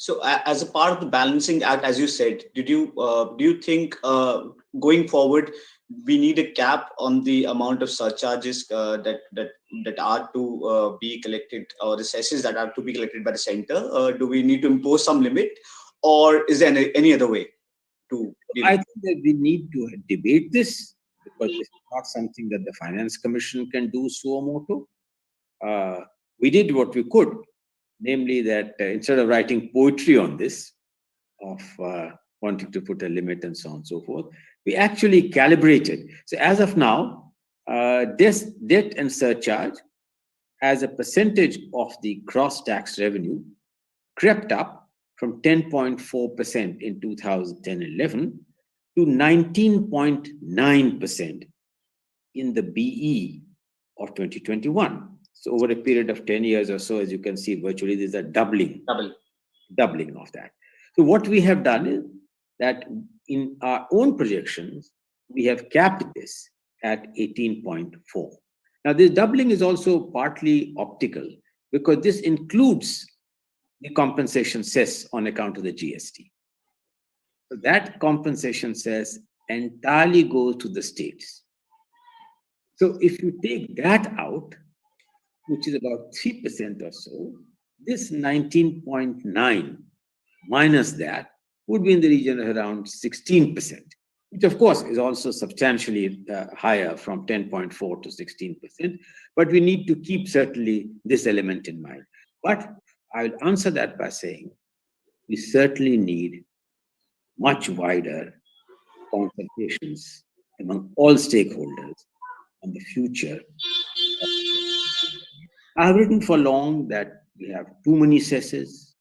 So as a part of the balancing act, as you said, do you think going forward we need a cap on the amount of surcharges that are to be collected, or the cesses that are to be collected by the center? Do we need to impose some limit, or is there any other way to deal I with think that we need to debate this, because this is not something that the Finance Commission can do suo moto. We did what we could, namely that instead of writing poetry on this, of wanting to put a limit and so on and so forth, we actually calibrated. So as of now, debt and surcharge as a percentage of the gross tax revenue crept up from 10.4% in 2010-11 to 19.9% in the BE of 2021. So over a period of 10 years or so, as you can see, virtually there's a doubling of that. So what we have done is that in our own projections, we have capped this at 18.4. Now, this doubling is also partly optical, because this includes the compensation cess on account of the GST. So that compensation cess entirely goes to the states. So if you take that out, which is about 3% or so, this 19.9 minus that would be in the region of around 16%, which of course is also substantially higher from 10.4 to 16%. But we need to keep certainly this element in mind. But I will answer that by saying we certainly need much wider consultations among all stakeholders on the future. I've written for long that we have too many cesses.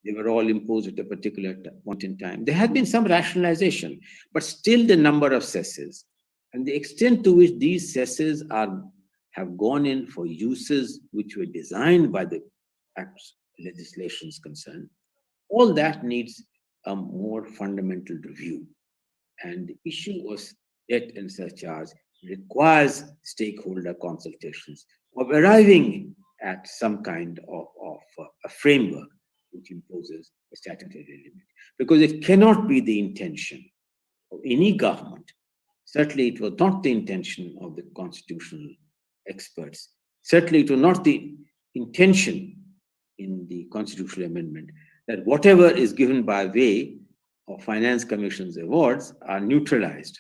They were all imposed at a particular point in time. There has been some rationalization, but still the number of cesses and the extent to which these cesses have gone in for uses which were designed by the legislations concerned, all that needs a more fundamental review. And the issue of debt and surcharge requires stakeholder consultations of arriving at some kind of a framework which imposes a statutory limit. Because it cannot be the intention of any government. Certainly it was not the intention of the constitutional experts. Certainly it was not the intention in the constitutional amendment that whatever is given by way of Finance Commission's awards are neutralized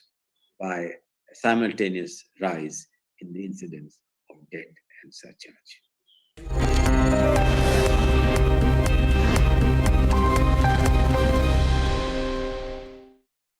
by a simultaneous rise in the incidence of debt and surcharge.